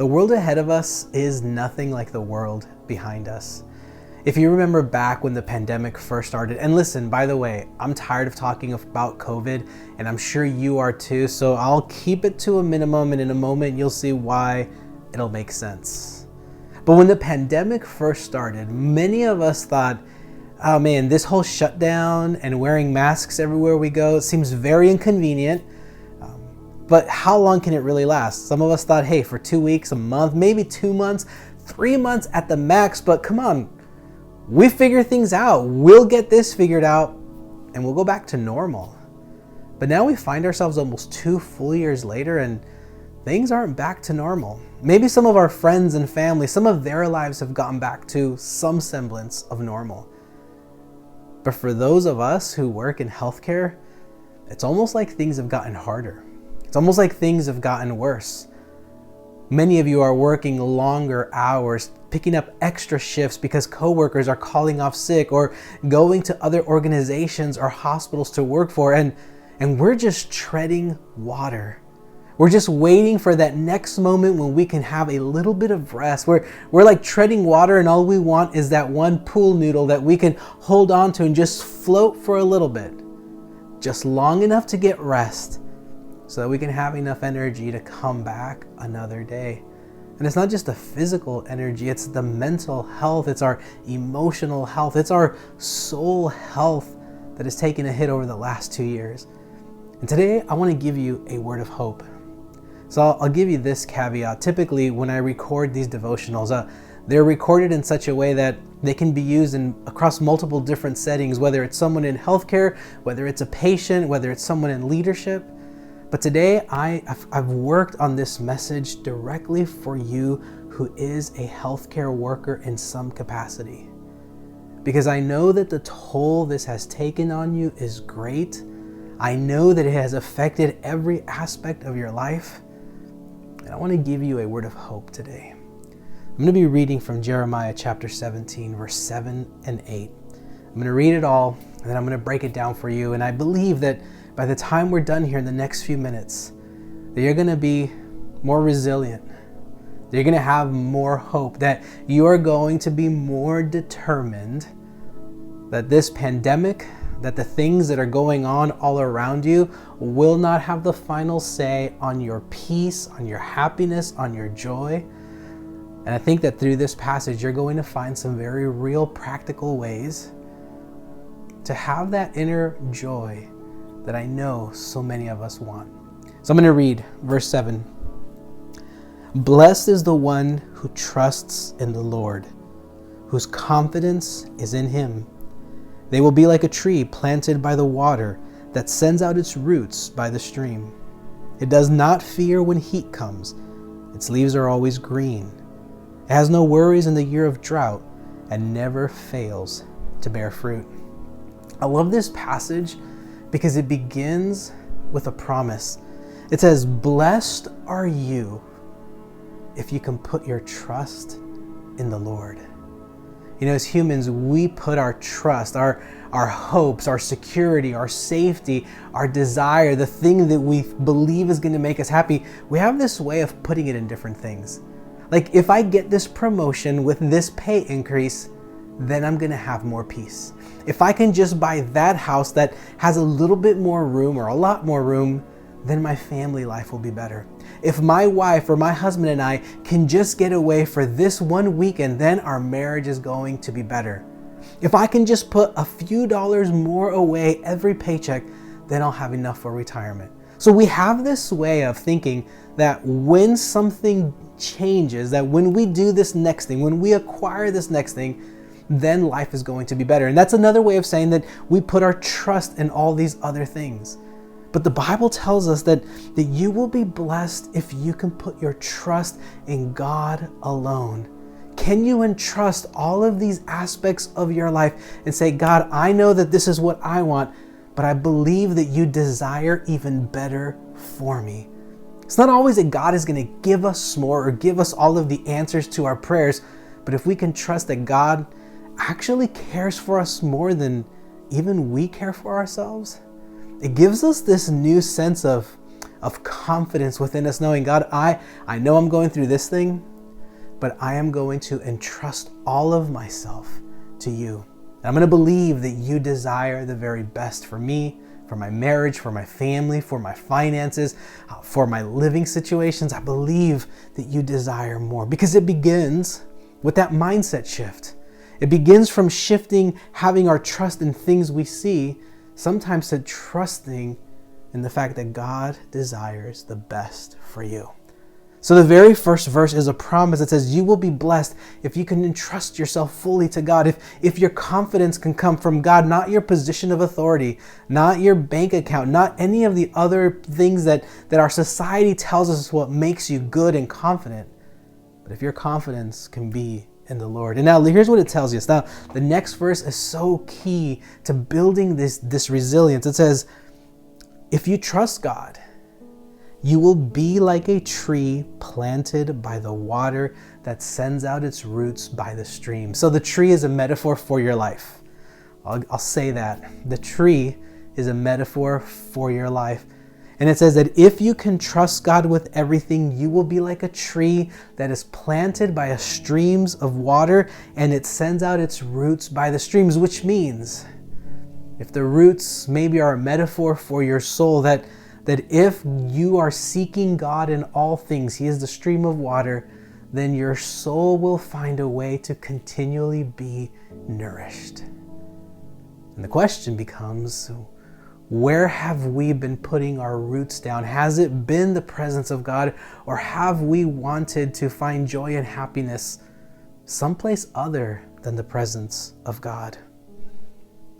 The world ahead of us is nothing like the world behind us. If you remember back when the pandemic first started, and listen, by the way, I'm tired of talking about COVID, and I'm sure you are too, so I'll keep it to a minimum, and in a moment you'll see why it'll make sense. But when the pandemic first started, many of us thought, oh man, this whole shutdown and wearing masks everywhere we go seems very inconvenient. But how long can it really last? Some of us thought, hey, for 2 weeks, a month, maybe 2 months, 3 months at the max, but come on, we figure things out. We'll get this figured out and we'll go back to normal. But now we find ourselves almost 2 full years later and things aren't back to normal. Maybe some of our friends and family, some of their lives have gotten back to some semblance of normal. But for those of us who work in healthcare, it's almost like things have gotten harder. It's almost like things have gotten worse. Many of you are working longer hours, picking up extra shifts because coworkers are calling off sick or going to other organizations or hospitals to work for, and we're just treading water. We're just waiting for that next moment when we can have a little bit of rest. We're like treading water and all we want is that one pool noodle that we can hold on to and just float for a little bit, just long enough to get rest, so that we can have enough energy to come back another day. And it's not just the physical energy, it's the mental health, it's our emotional health, it's our soul health that has taken a hit over the last 2 years. And today I want to give you a word of hope. So I'll give you this caveat. Typically when I record these devotionals, they're recorded in such a way that they can be used across multiple different settings, whether it's someone in healthcare, whether it's a patient, whether it's someone in leadership. But today I've worked on this message directly for you who is a healthcare worker in some capacity. Because I know that the toll this has taken on you is great. I know that it has affected every aspect of your life. And I want to give you a word of hope today. I'm going to be reading from Jeremiah chapter 17, verse 7 and 8. I'm going to read it all, and then I'm going to break it down for you. And I believe that by the time we're done here in the next few minutes, that you're going to be more resilient, that you're going to have more hope, that you are going to be more determined that this pandemic, that the things that are going on all around you will not have the final say on your peace, on your happiness, on your joy. And I think that through this passage, you're going to find some very real practical ways to have that inner joy that I know so many of us want. So I'm going to read verse 7. Blessed is the one who trusts in the Lord, whose confidence is in him. They will be like a tree planted by the water that sends out its roots by the stream. It does not fear when heat comes. Its leaves are always green. It has no worries in the year of drought and never fails to bear fruit. I love this passage because it begins with a promise. It says, blessed are you if you can put your trust in the Lord. You know, as humans, we put our trust, our hopes, our security, our safety, our desire, the thing that we believe is going to make us happy, we have this way of putting it in different things. Like, if I get this promotion with this pay increase, then I'm going to have more peace. If I can just buy that house that has a little bit more room or a lot more room, then my family life will be better. If my wife or my husband and I can just get away for this one weekend, then our marriage is going to be better. If I can just put a few dollars more away every paycheck, then I'll have enough for retirement. So we have this way of thinking that when something changes, that when we do this next thing, when we acquire this next thing, then life is going to be better. And that's another way of saying that we put our trust in all these other things. But the Bible tells us that you will be blessed if you can put your trust in God alone. Can you entrust all of these aspects of your life and say, God, I know that this is what I want, but I believe that you desire even better for me. It's not always that God is going to give us more or give us all of the answers to our prayers, but if we can trust that God actually cares for us more than even we care for ourselves, it gives us this new sense of of confidence within us, knowing, God, I know I'm going through this thing, but I am going to entrust all of myself to you. And I'm going to believe that you desire the very best for me, for my marriage, for my family, for my finances, for my living situations. I believe that you desire more, because it begins with that mindset shift. It begins from shifting, having our trust in things we see, sometimes to trusting in the fact that God desires the best for you. So the very first verse is a promise that says you will be blessed if you can entrust yourself fully to God. If your confidence can come from God, not your position of authority, not your bank account, not any of the other things that our society tells us what makes you good and confident. But if your confidence can be in the Lord. And now here's what it tells us. Now the next verse is so key to building this resilience. It says, if you trust God, you will be like a tree planted by the water that sends out its roots by the stream. So the tree is a metaphor for your life. I'll say that. The tree is a metaphor for your life. And it says that if you can trust God with everything, you will be like a tree that is planted by streams of water, and it sends out its roots by the streams, which means if the roots maybe are a metaphor for your soul, that if you are seeking God in all things, He is the stream of water, then your soul will find a way to continually be nourished. And the question becomes, where have we been putting our roots down? Has it been the presence of God, or have we wanted to find joy and happiness someplace other than the presence of God?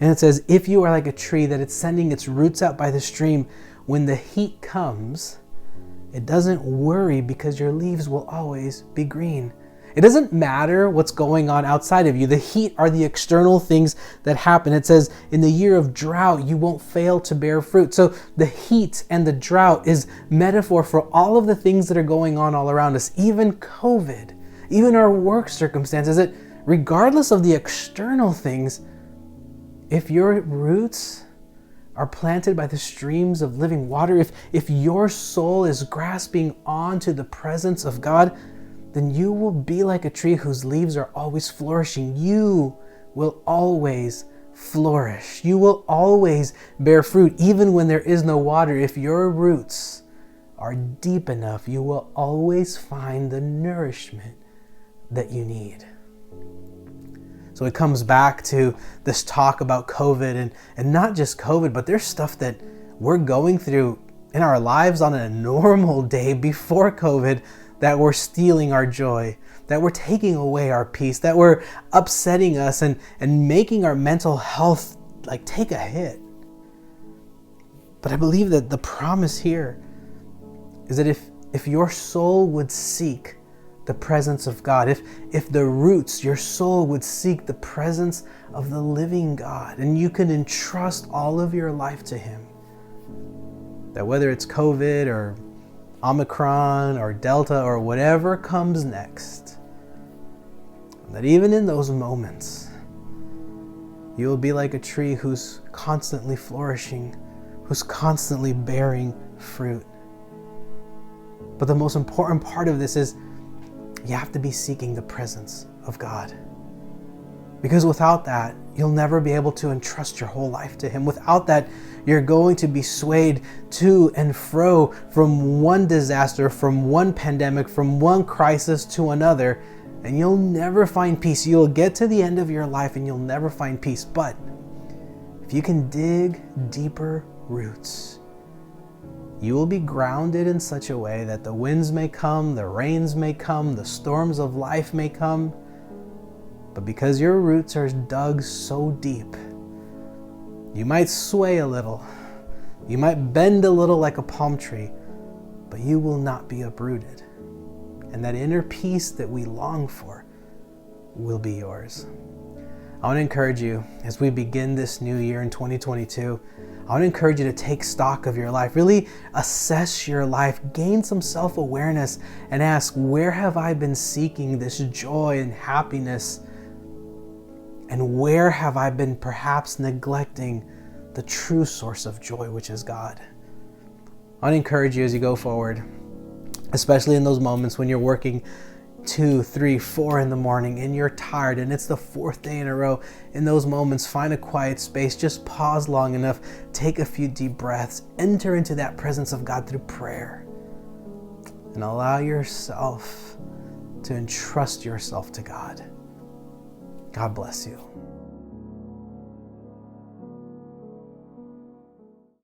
And it says, if you are like a tree that it's sending its roots out by the stream, when the heat comes, it doesn't worry because your leaves will always be green. It doesn't matter what's going on outside of you. The heat are the external things that happen. It says, in the year of drought, you won't fail to bear fruit. So the heat and the drought is metaphor for all of the things that are going on all around us, even COVID, even our work circumstances, that regardless of the external things, if your roots are planted by the streams of living water, if your soul is grasping onto the presence of God, then you will be like a tree whose leaves are always flourishing. You will always flourish. You will always bear fruit, even when there is no water. If your roots are deep enough, you will always find the nourishment that you need. So it comes back to this talk about COVID, and not just COVID, but there's stuff that we're going through in our lives on a normal day before COVID that we're stealing our joy, that we're taking away our peace, that we're upsetting us and making our mental health like take a hit. But I believe that the promise here is that if your soul would seek the presence of God, if the roots, your soul would seek the presence of the living God, and you can entrust all of your life to Him, that whether it's COVID or Omicron or Delta or whatever comes next, that even in those moments, you will be like a tree who's constantly flourishing, who's constantly bearing fruit. But the most important part of this is you have to be seeking the presence of God. Because without that, you'll never be able to entrust your whole life to Him. Without that, you're going to be swayed to and fro from one disaster, from one pandemic, from one crisis to another, and you'll never find peace. You'll get to the end of your life and you'll never find peace. But if you can dig deeper roots, you will be grounded in such a way that the winds may come, the rains may come, the storms of life may come, but because your roots are dug so deep, you might sway a little, you might bend a little like a palm tree, but you will not be uprooted. And that inner peace that we long for will be yours. I want to encourage you as we begin this new year in 2022, I want to encourage you to take stock of your life, really assess your life, gain some self-awareness, and ask, where have I been seeking this joy and happiness? And where have I been perhaps neglecting the true source of joy, which is God? I want to encourage you as you go forward, especially in those moments when you're working 2, 3, 4 in the morning and you're tired and it's the 4th day in a row. In those moments, find a quiet space, just pause long enough, take a few deep breaths, enter into that presence of God through prayer, and allow yourself to entrust yourself to God. God bless you.